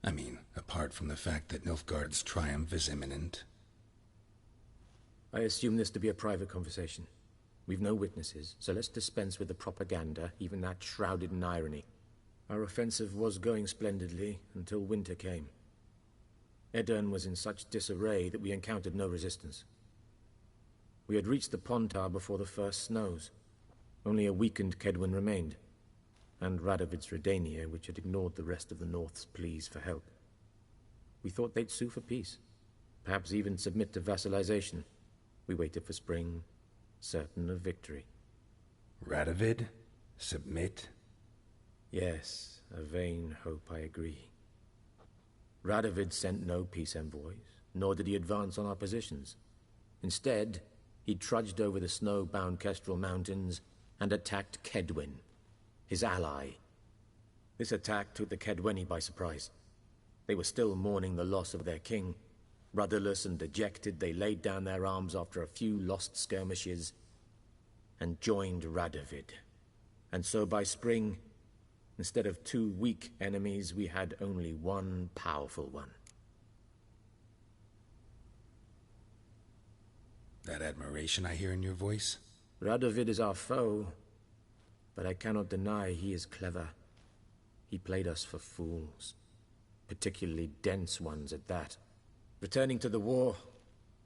I mean, apart from the fact that Nilfgaard's triumph is imminent. I assume this to be a private conversation. We've no witnesses, so let's dispense with the propaganda, even that shrouded in irony. Our offensive was going splendidly until winter came. Edirn was in such disarray that we encountered no resistance. We had reached the Pontar before the first snows. Only a weakened Kedwen remained, and Radovid's Redania, which had ignored the rest of the North's pleas for help. We thought they'd sue for peace, perhaps even submit to vassalization. We waited for spring, certain of victory. Radovid? Submit? Yes, a vain hope, I agree. Radovid sent no peace envoys, nor did he advance on our positions. Instead, he trudged over the snow-bound Kestrel Mountains and attacked Kedwen, his ally. This attack took the Kedweni by surprise. They were still mourning the loss of their king. Rudderless and dejected, they laid down their arms after a few lost skirmishes and joined Radovid. And so by spring, instead of two weak enemies, we had only one powerful one. That admiration I hear in your voice? Radovid is our foe, but I cannot deny he is clever. He played us for fools, particularly dense ones at that. Returning to the war,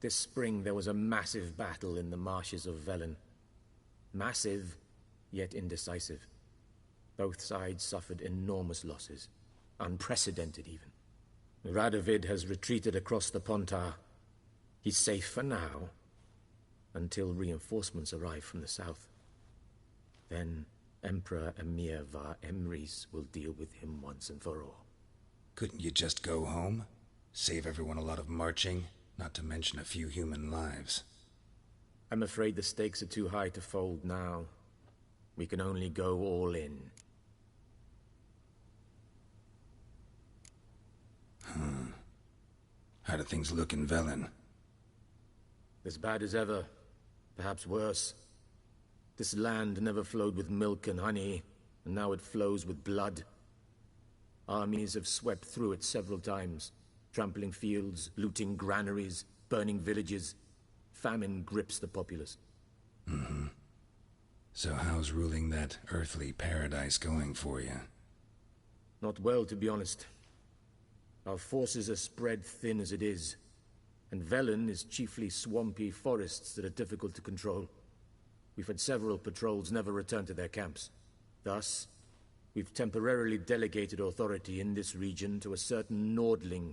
this spring there was a massive battle in the marshes of Velen. Massive, yet indecisive. Both sides suffered enormous losses, unprecedented even. Radovid has retreated across the Pontar. He's safe for now, until reinforcements arrive from the south. Then Emperor Emir var Emrys will deal with him once and for all. Couldn't you just go home? Save everyone a lot of marching, not to mention a few human lives. I'm afraid the stakes are too high to fold now. We can only go all in. How do things look in Velen? As bad as ever, perhaps worse. This land never flowed with milk and honey, and now it flows with blood. Armies have swept through it several times, trampling fields, looting granaries, burning villages. Famine grips the populace. Mm-hmm. So how's ruling that earthly paradise going for you? Not well, to be honest. Our forces are spread thin as it is, and Velen is chiefly swampy forests that are difficult to control. We've had several patrols never return to their camps. Thus, we've temporarily delegated authority in this region to a certain Nordling,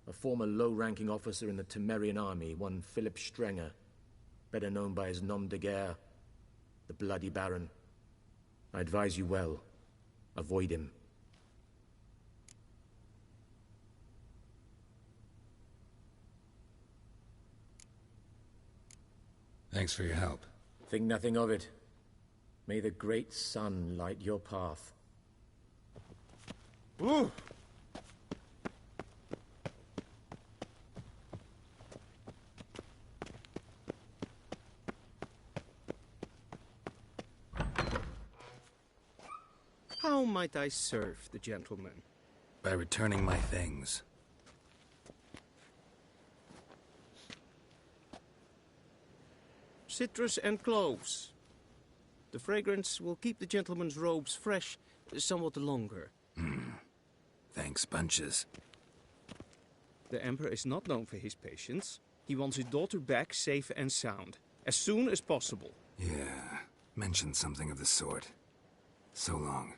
a former low-ranking officer in the Temerian army, one Philip Strenger, better known by his nom de guerre, the Bloody Baron. I advise you well. Avoid him. Thanks for your help. Think nothing of it. May the great sun light your path. Ooh! How might I serve the gentleman? By returning my things. Citrus and cloves. The fragrance will keep the gentleman's robes fresh somewhat longer. Thanks, bunches. The Emperor is not known for his patience. He wants his daughter back safe and sound, as soon as possible. Yeah, mentioned something of the sort. So long.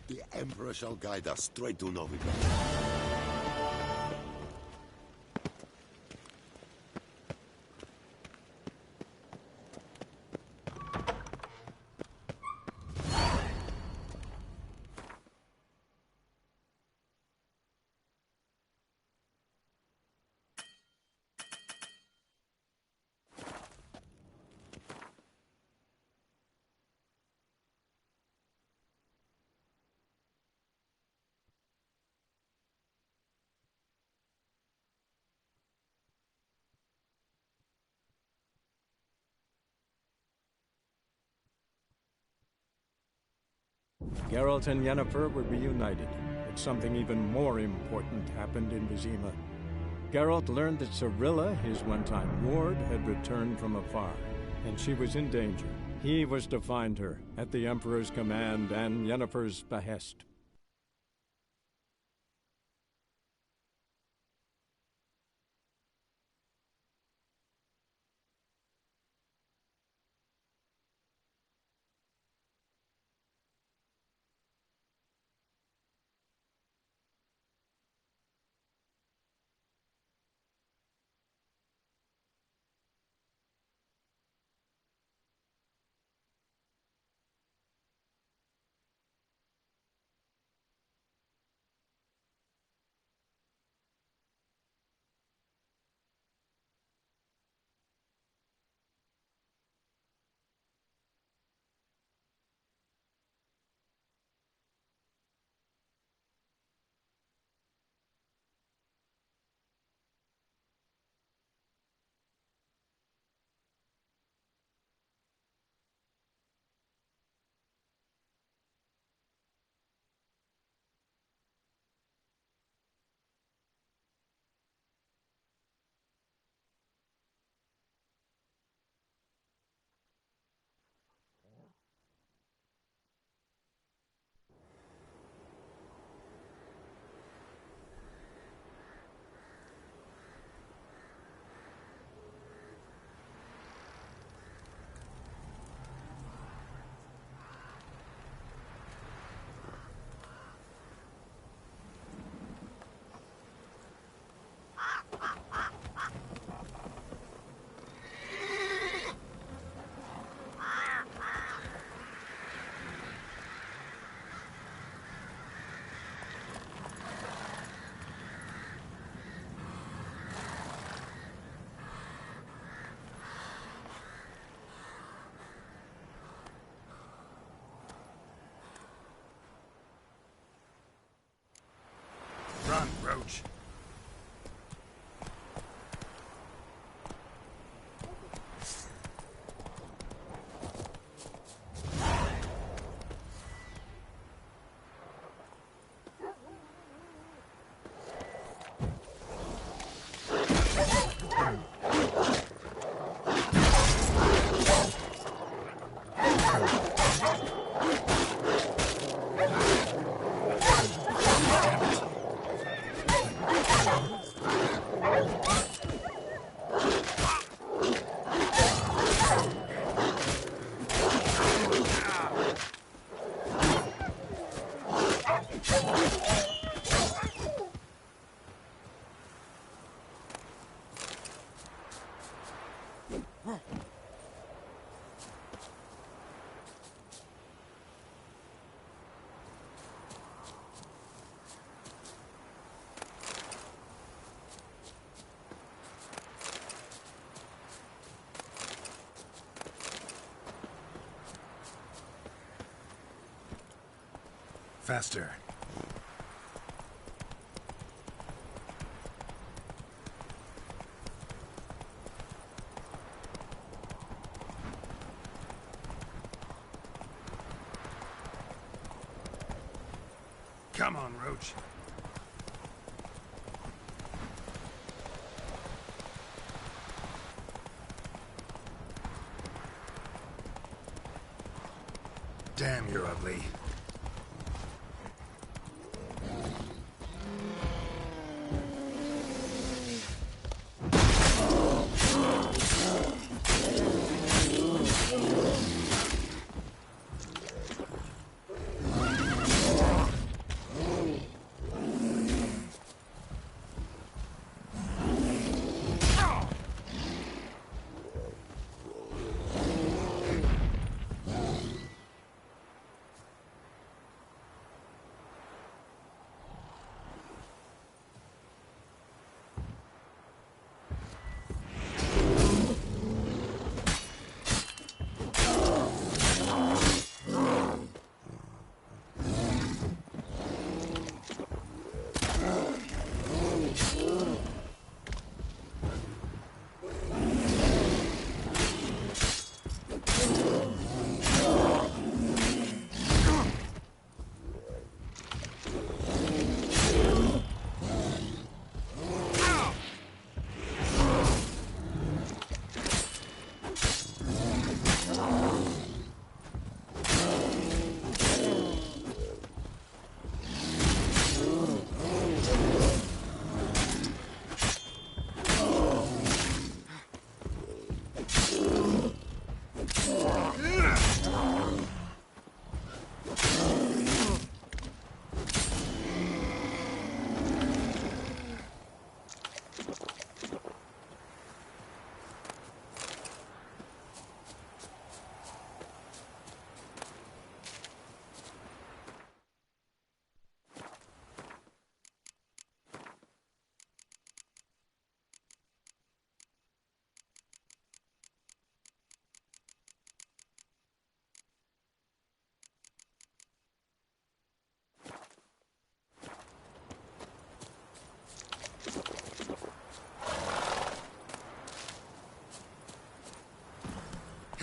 The Emperor shall guide us straight to Novigrad. Geralt and Yennefer were reunited, but something even more important happened in Vizima. Geralt learned that Cirilla, his one-time ward, had returned from afar, and she was in danger. He was to find her, at the Emperor's command and Yennefer's behest. Run, Roach. Faster. Come on, Roach. Damn, you're ugly.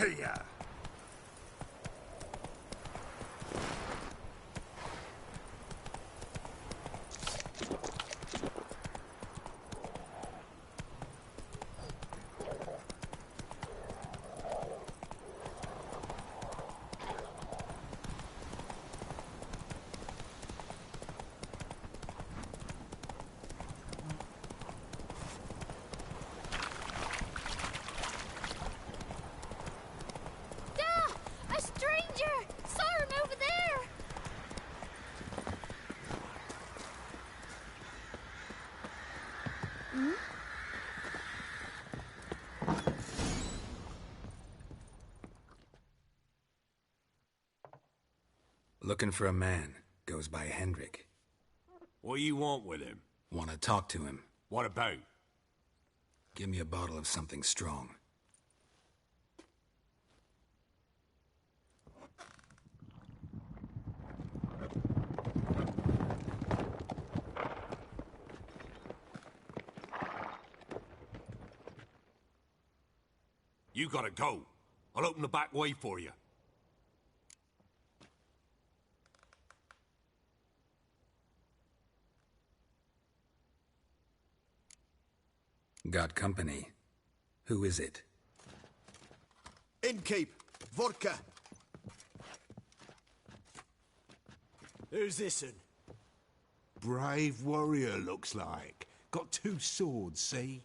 Hiya! A stranger! Saw him over there! Hmm? Looking for a man. Goes by Hendrik. What do you want with him? Want to talk to him. What about? Give me a bottle of something strong. You gotta go. I'll open the back way for you. Got company. Who is it? Innkeep. Vodka. Who's this'n? Brave warrior, looks like. Got 2 swords, see?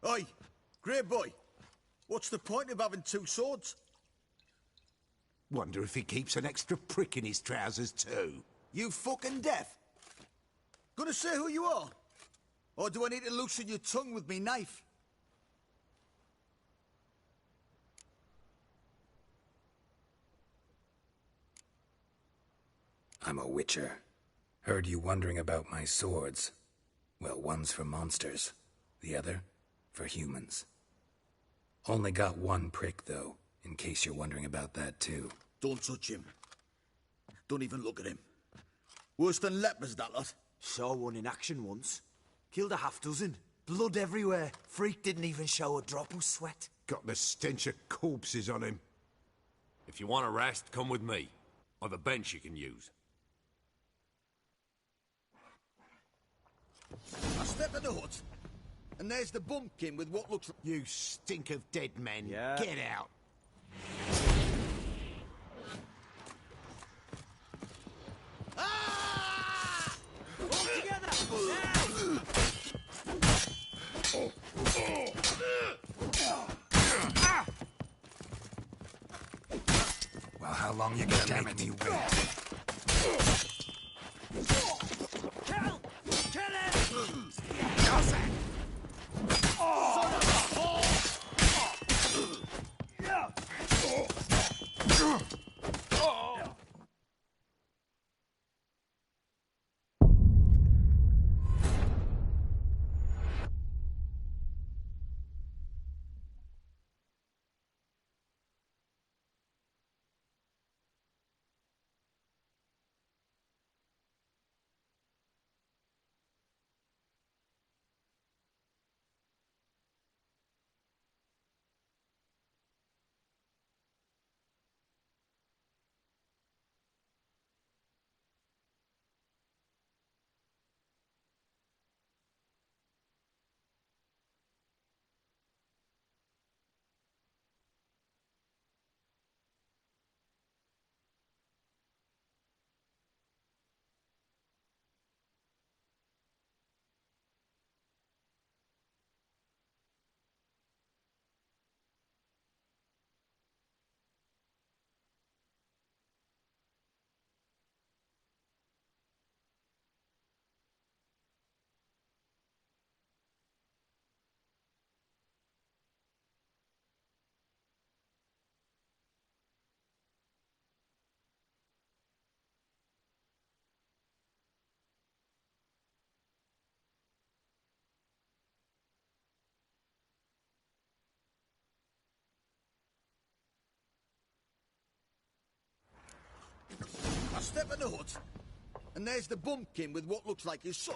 Oi, grey boy. What's the point of having 2 swords? Wonder if he keeps an extra prick in his trousers, too. You fucking deaf? Gonna say who you are? Or do I need to loosen your tongue with me knife? I'm a witcher. Heard you wondering about my swords. Well, one's for monsters. The other, for humans. Only got 1 prick, though, in case you're wondering about that, too. Don't touch him. Don't even look at him. Worse than lepers, that lot. Saw one in action once. Killed a half-dozen. Blood everywhere. Freak didn't even show a drop of sweat. Got the stench of corpses on him. If you want a rest, come with me. Or the bench you can use. I step in the hut, and there's the bumpkin with what looks like... You stink of dead men. Yeah. Get out. Ah! All together! Well, how long you gonna make me wait? Kill! Kill him! I step in the hut, and there's the bumpkin with what looks like his son.